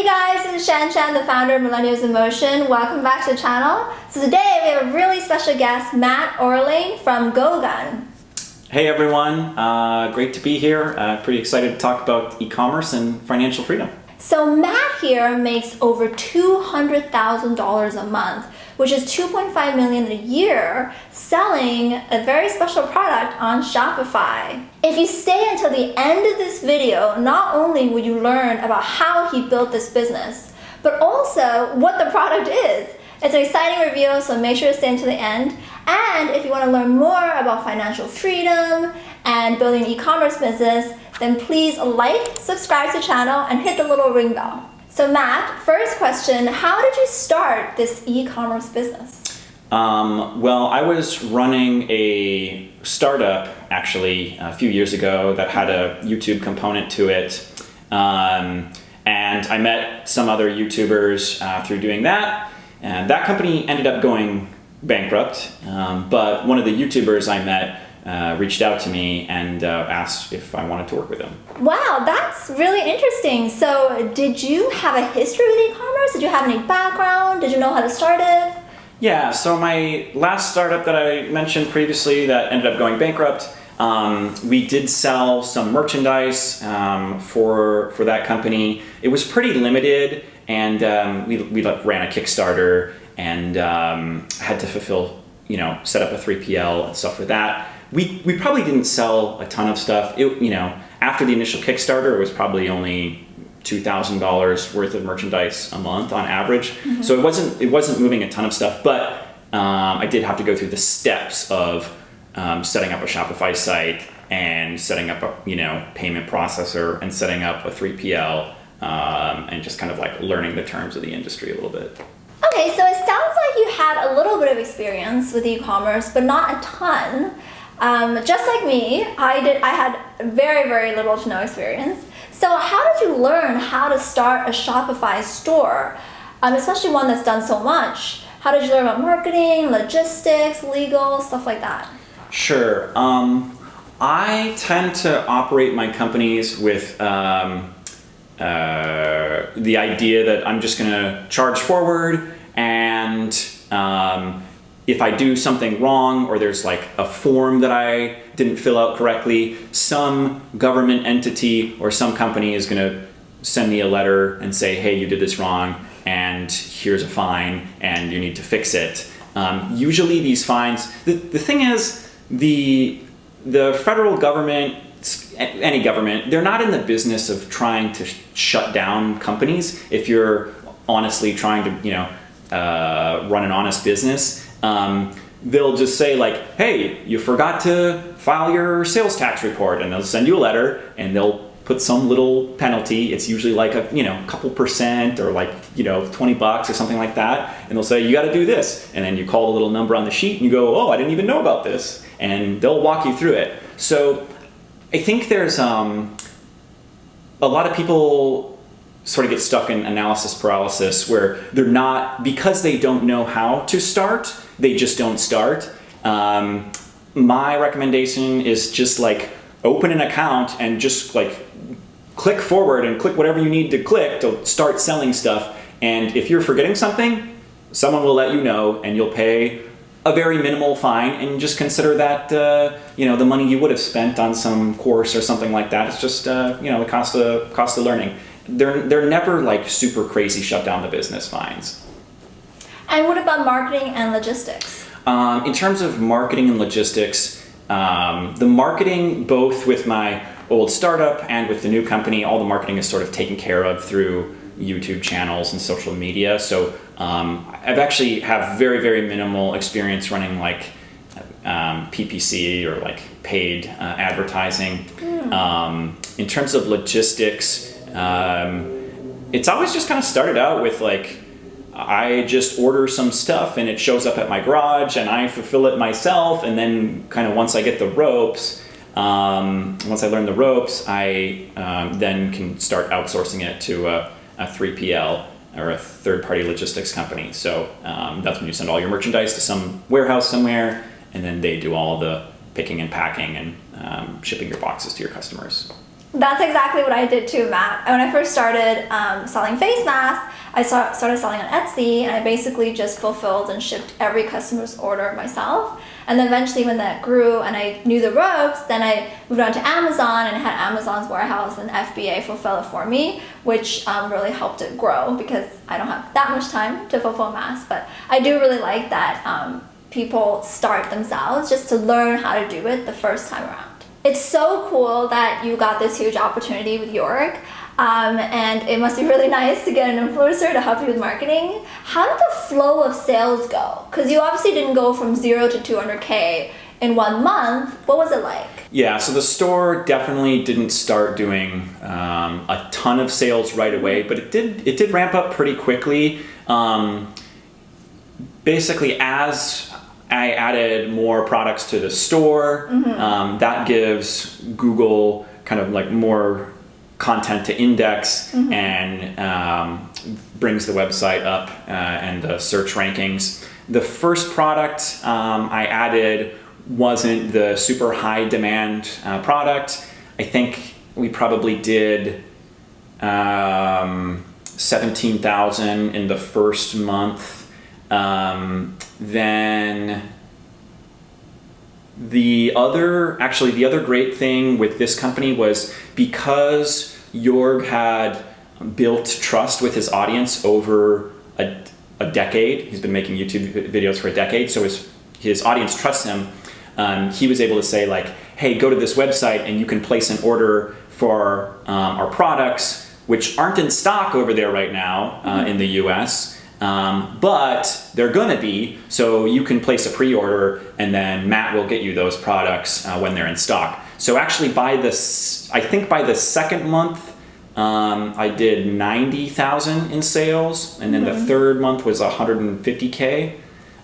Hey guys, this is Shan, the founder of Millennials In Motion. Welcome back to the channel. So today we have a really special guest, Matt Orling from GoGun. Hey everyone, great to be here. Pretty excited to talk about e-commerce and financial freedom. So Matt here makes over $200,000 a month, which is $2.5 million a year, selling a very special product on Shopify. If you stay until the end of this video, not only will you learn about how he built this business, but also what the product is. It's an exciting review, so make sure to stay until the end. And if you want to learn more about financial freedom and building an e-commerce business, then please like, subscribe to the channel, and hit the little ring bell. So Matt, first question, how did you start this e-commerce business? Well, I was running a startup actually a few years ago that had a YouTube component to it. And I met some other YouTubers through doing that. And that company ended up going bankrupt. But one of the YouTubers I met reached out to me and asked if I wanted to work with him. Wow, that's really interesting. So did you have a history with e-commerce? Did you have any background? Did you know how to start it? Yeah, so my last startup that I mentioned previously that ended up going bankrupt, we did sell some merchandise for that company. It was pretty limited, and we ran a Kickstarter and had to fulfill, set up a 3PL and stuff for that. We probably didn't sell a ton of stuff. After the initial Kickstarter, it was probably only $2,000 worth of merchandise a month on average. Mm-hmm. So it wasn't moving a ton of stuff, but I did have to go through the steps of setting up a Shopify site and setting up a payment processor and setting up a 3PL and just kind of like learning the terms of the industry a little bit. Okay, so it sounds like you had a little bit of experience with e-commerce, but not a ton. Just like me, I had very, very little to no experience. So how did you learn how to start a Shopify store, especially one that's done so much? How did you learn about marketing, logistics, legal, stuff like that? Sure. I tend to operate my companies with the idea that I'm just going to charge forward, and if I do something wrong or there's like a form that I didn't fill out correctly, some government entity or some company is going to send me a letter and say, hey, you did this wrong and here's a fine and you need to fix it. Usually these fines, the thing is, the federal government, any government, they're not in the business of trying to shut down companies. If you're honestly trying to, run an honest business, they'll just say like, hey, you forgot to file your sales tax report, and they'll send you a letter and they'll put some little penalty. It's usually like a couple percent or like $20 or something like that, and they'll say you got to do this, and then you call the little number on the sheet and you go, oh, I didn't even know about this, and they'll walk you through it. So I think there's a lot of people sort of get stuck in analysis paralysis where they're not, because they don't know how to start, they just don't start. My recommendation is just like open an account and just like click forward and click whatever you need to click to start selling stuff. And if you're forgetting something, someone will let you know and you'll pay a very minimal fine, and just consider that the money you would have spent on some course or something like that. It's just the cost of learning. They're never like super crazy shut down the business fines. And what about marketing and logistics? In terms of marketing and logistics, the marketing, both with my old startup and with the new company, all the marketing is sort of taken care of through YouTube channels and social media. So I've actually have very, very minimal experience running like PPC or like paid advertising. In terms of logistics, it's always just kind of started out with like, I just order some stuff and it shows up at my garage and I fulfill it myself. And then kind of once I get the ropes, once I learn the ropes, I then can start outsourcing it to a 3PL or a third-party logistics company. So that's when you send all your merchandise to some warehouse somewhere, and then they do all the picking and packing and shipping your boxes to your customers. That's exactly what I did too, Matt. When I first started selling face masks, I started selling on Etsy, and I basically just fulfilled and shipped every customer's order myself. And then eventually when that grew and I knew the ropes, then I moved on to Amazon and had Amazon's warehouse and FBA fulfill it for me, which really helped it grow because I don't have that much time to fulfill masks. But I do really like that people start themselves just to learn how to do it the first time around. It's so cool that you got this huge opportunity with York, and it must be really nice to get an influencer to help you with marketing. How did the flow of sales go? Because you obviously didn't go from 0 to 200K in 1 month. What was it like? Yeah, so the store definitely didn't start doing a ton of sales right away, but it did ramp up pretty quickly. Basically, as I added more products to the store. That gives Google kind of like more content to index and brings the website up and the search rankings. The first product I added wasn't the super high demand product. I think we probably did 17,000 in the first month. Then the other great thing with this company was because Jorg had built trust with his audience over a decade. He's been making YouTube videos for a decade, so his audience trusts him. He was able to say like, hey, go to this website and you can place an order for our products, which aren't in stock over there right now in the US. But they're gonna be, so you can place a pre-order and then Matt will get you those products when they're in stock. So actually I think by the second month, I did 90,000 in sales, and then the third month was 150K.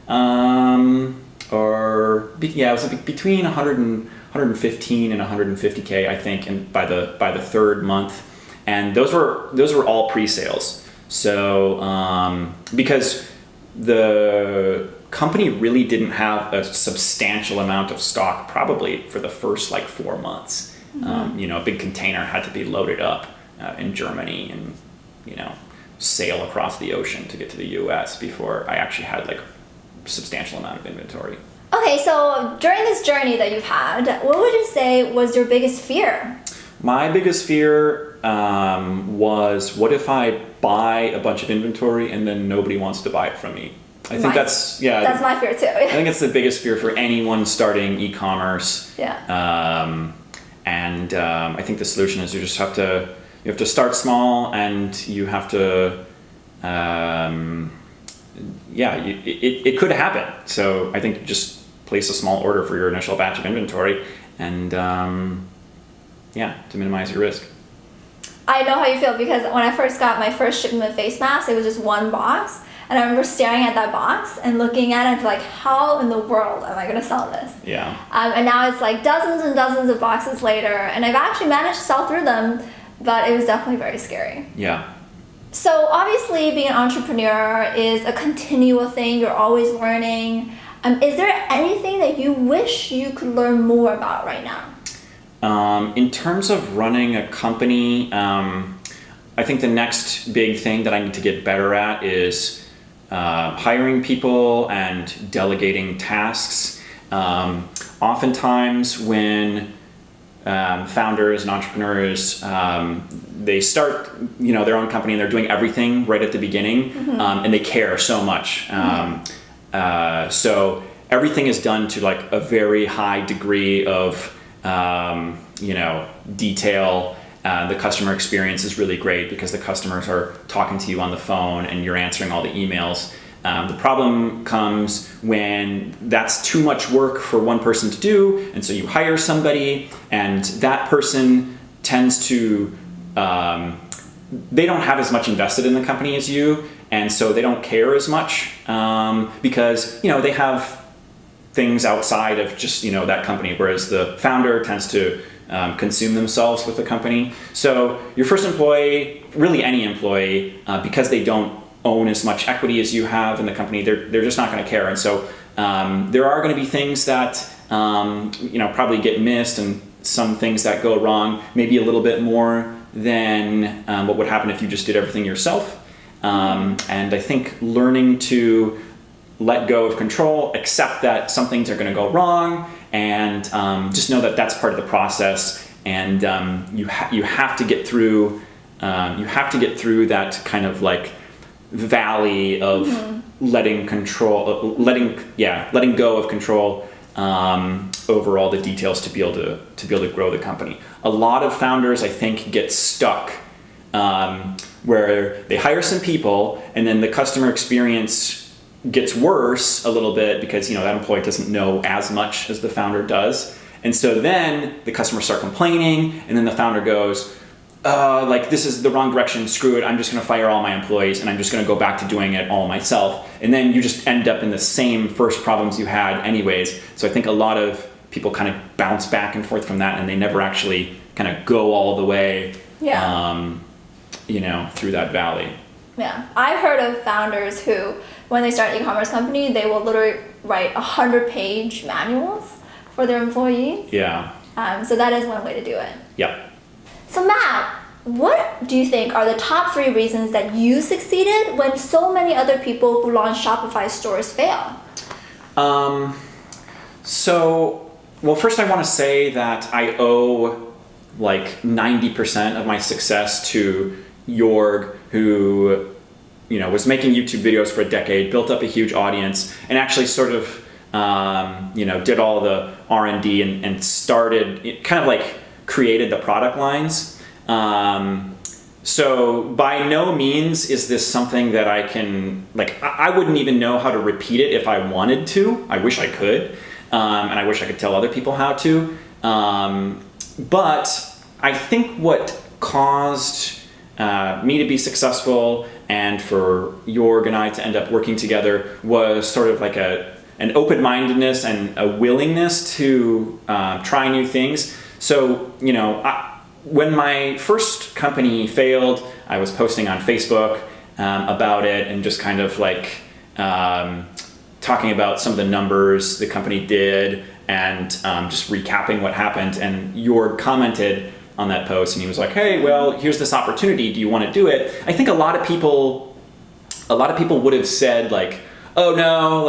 It was between 115 and 150K, I think, and by the third month. And those were all pre-sales. So, because the company really didn't have a substantial amount of stock probably for the first like 4 months. A big container had to be loaded up in Germany and, sail across the ocean to get to the US before I actually had like a substantial amount of inventory. Okay, so during this journey that you've had, what would you say was your biggest fear? My biggest fear was, what if I buy a bunch of inventory and then nobody wants to buy it from me? I think that's my fear too. I think it's the biggest fear for anyone starting e-commerce. Yeah. I think the solution is you have to start small, and you have to it could happen. So I think just place a small order for your initial batch of inventory and to minimize your risk. I know how you feel, because when I first got my first shipment of face masks, it was just one box. And I remember staring at that box and looking at it and like, how in the world am I going to sell this? Yeah. And now it's like dozens and dozens of boxes later, and I've actually managed to sell through them, but it was definitely very scary. Yeah. So obviously being an entrepreneur is a continual thing. You're always learning. Is there anything that you wish you could learn more about right now? In terms of running a company, I think the next big thing that I need to get better at is hiring people and delegating tasks. Oftentimes when founders and entrepreneurs, they start their own company and they're doing everything right at the beginning, and they care so much. So everything is done to like a very high degree of detail. The customer experience is really great because the customers are talking to you on the phone and you're answering all the emails. The problem comes when that's too much work for one person to do, and so you hire somebody, and that person tends to, they don't have as much invested in the company as you, and so they don't care as much because they have things outside of just that company, whereas the founder tends to consume themselves with the company. So your first employee, really any employee, because they don't own as much equity as you have in the company, they're just not going to care. And so there are going to be things that probably get missed, and some things that go wrong, maybe a little bit more than what would happen if you just did everything yourself. And I think learning to let go of control, accept that some things are going to go wrong, and just know that that's part of the process. And you have to get through that kind of like valley of letting go of control over all the details to be able to grow the company. A lot of founders, I think, get stuck where they hire some people and then the customer experience gets worse a little bit because that employee doesn't know as much as the founder does. And so then the customers start complaining, and then the founder goes, this is the wrong direction, screw it, I'm just gonna fire all my employees and I'm just gonna go back to doing it all myself. And then you just end up in the same first problems you had anyways. So I think a lot of people kind of bounce back and forth from that, and they never actually kind of go all the way through that valley. Yeah, I've heard of founders who, when they start an e-commerce company, they will literally write 100-page manuals for their employees. Yeah. So that is one way to do it. Yep. So Matt, what do you think are the top 3 reasons that you succeeded when so many other people who launch Shopify stores fail? First I want to say that I owe like 90% of my success to Jorg, who was making YouTube videos for a decade, built up a huge audience, and actually sort of did all the R&D and started, kind of like created the product lines. So by no means is this something that I can, I wouldn't even know how to repeat it if I wanted to. I wish I could, and I wish I could tell other people how to. But I think what caused me to be successful and for Jorg and I to end up working together was sort of like an open-mindedness and a willingness to try new things. So, when my first company failed, I was posting on Facebook about it and just kind of like talking about some of the numbers the company did and just recapping what happened. And Jorg commented on that post and he was like, hey, well, here's this opportunity. Do you want to do it? I think a lot of people would have said like, oh no,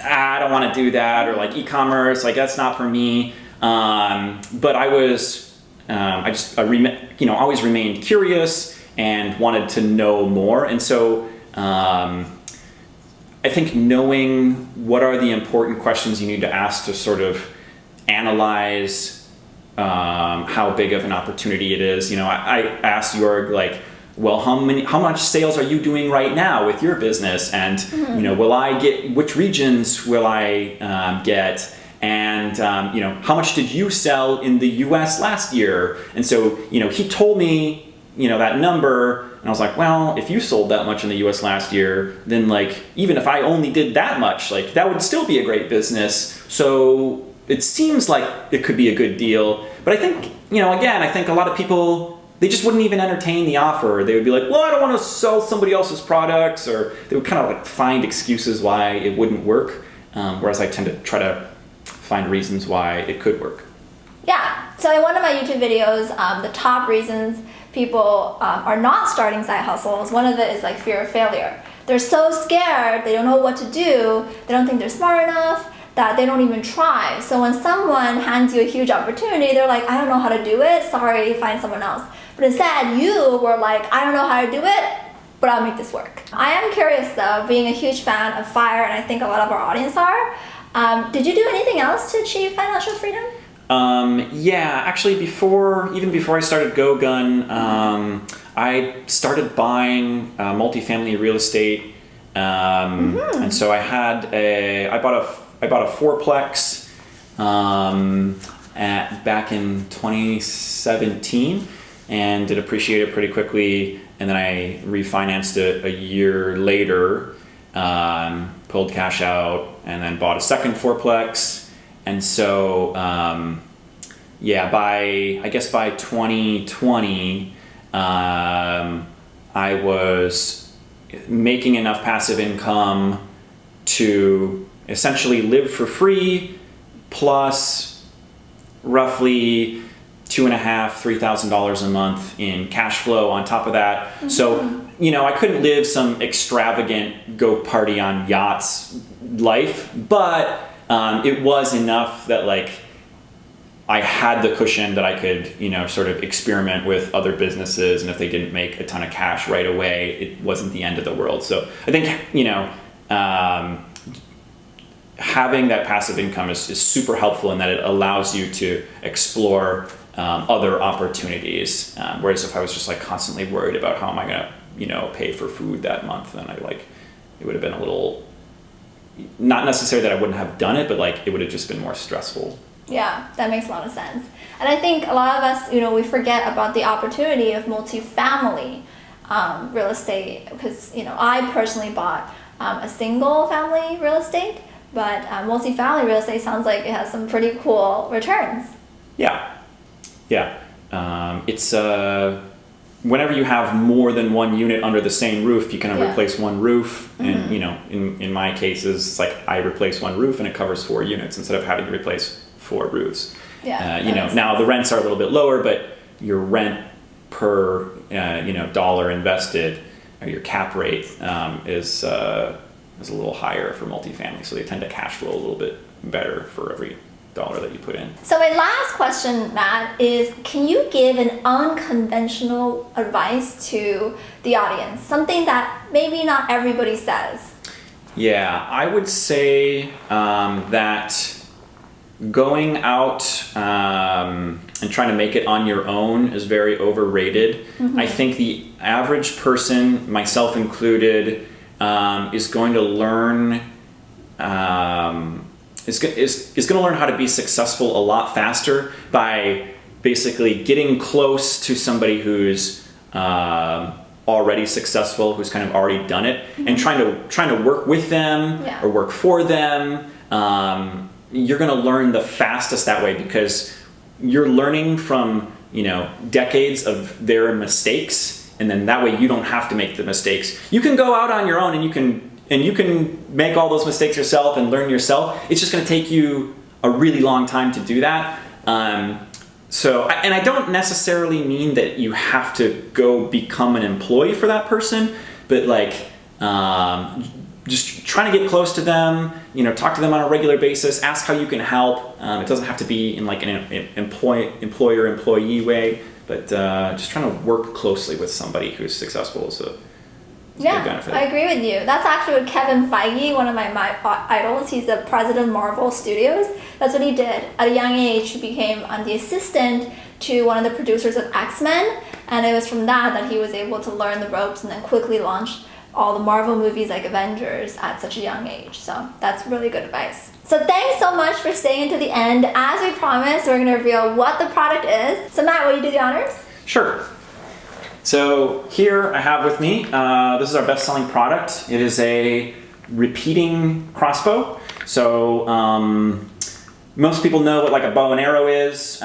I don't want to do that, or like e-commerce, that's not for me. But I was, always remained curious and wanted to know more. And so I think knowing what are the important questions you need to ask to sort of analyze how big of an opportunity it is. I asked Jorg well, how much sales are you doing right now with your business? And, which regions will I get? And, how much did you sell in the US last year? And so, he told me, that number, and I was like, well, if you sold that much in the US last year, then even if I only did that much, that would still be a great business. So it seems like it could be a good deal. But I think, I think a lot of people, they just wouldn't even entertain the offer. They would be like, well, I don't want to sell somebody else's products, or they would kind of find excuses why it wouldn't work. Whereas I tend to try to find reasons why it could work. Yeah, so in one of my YouTube videos, the top reasons people are not starting side hustles, one of it is fear of failure. They're so scared, they don't know what to do, they don't think they're smart enough, that they don't even try. So when someone hands you a huge opportunity, they're like, I don't know how to do it, sorry, find someone else. But instead, you were like, I don't know how to do it, but I'll make this work. I am curious though, being a huge fan of FIRE, and I think a lot of our audience are, did you do anything else to achieve financial freedom? Actually even before I started GoGun, I started buying multifamily real estate. And so I bought a fourplex, back in 2017, and it appreciated pretty quickly. And then I refinanced it a year later, pulled cash out, and then bought a second fourplex. And so, by 2020, I was making enough passive income to essentially live for free, plus roughly $2,500–3,000 a month in cash flow on top of that. So, I couldn't live some extravagant go party on yachts life, but it was enough that like I had the cushion that I could, sort of experiment with other businesses, and if they didn't make a ton of cash right away, it wasn't the end of the world. So I think, having that passive income is super helpful in that it allows you to explore other opportunities. Whereas if I was just like constantly worried about how am I gonna, pay for food that month, then it would have been a little, not necessarily that I wouldn't have done it, but like it would have just been more stressful. Yeah, that makes a lot of sense. And I think a lot of us, we forget about the opportunity of multifamily real estate because, I personally bought a single family real estate, but multifamily real estate sounds like it has some pretty cool returns. Yeah. It's whenever you have more than one unit under the same roof, you kind of replace one roof. And, in my cases, it's like I replace one roof and it covers 4 units instead of having to replace 4 roofs. Now the rents are a little bit lower, but your rent per, dollar invested, or your cap rate is a little higher for multifamily. So they tend to cash flow a little bit better for every dollar that you put in. So my last question, Matt, is can you give an unconventional advice to the audience? Something that maybe not everybody says. Yeah, I would say that going out and trying to make it on your own is very overrated. I think the average person, myself included, is going to learn is going to learn how to be successful a lot faster by basically getting close to somebody who's already successful, who's kind of already done it, and trying to work with them or work for them. You're going to learn the fastest that way because you're learning from decades of their mistakes, and then that way you don't have to make the mistakes. You can go out on your own and you can make all those mistakes yourself and learn yourself. It's just going to take you a really long time to do that. So I don't necessarily mean that you have to go become an employee for that person, but like just trying to get close to them, talk to them on a regular basis, ask how you can help. It doesn't have to be in like an employer-employee way, but just trying to work closely with somebody who's successful is a big benefit. I agree with you. That's actually what Kevin Feige, one of my idols, he's the president of Marvel Studios. That's what he did. At a young age, he became the assistant to one of the producers of X-Men, and it was from that he was able to learn the ropes and then quickly launched all the Marvel movies like Avengers at such a young age. So that's really good advice. So thanks so much for staying to the end. As we promised, we're going to reveal what the product is. So Matt, will you do the honors? Sure. So here I have with me, this is our best-selling product. It is a repeating crossbow. So most people know what like a bow and arrow is.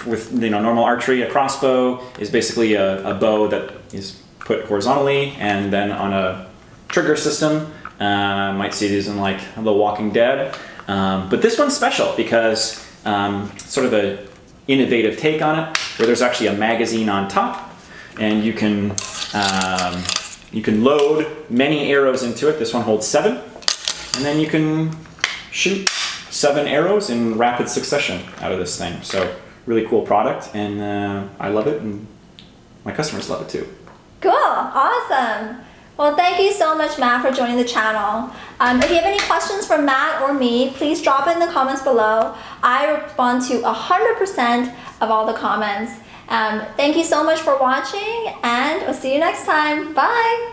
With normal archery, a crossbow is basically a bow that is put horizontally and then on a trigger system. Might see these in like The Walking Dead. But this one's special because sort of an innovative take on it, where there's actually a magazine on top, and you can load many arrows into it. This one holds 7, and then you can shoot 7 arrows in rapid succession out of this thing. So really cool product, and I love it, and my customers love it too. Cool, awesome. Well, thank you so much, Matt, for joining the channel. If you have any questions for Matt or me, please drop it in the comments below. I respond to 100% of all the comments. Thank you so much for watching, and we'll see you next time. Bye.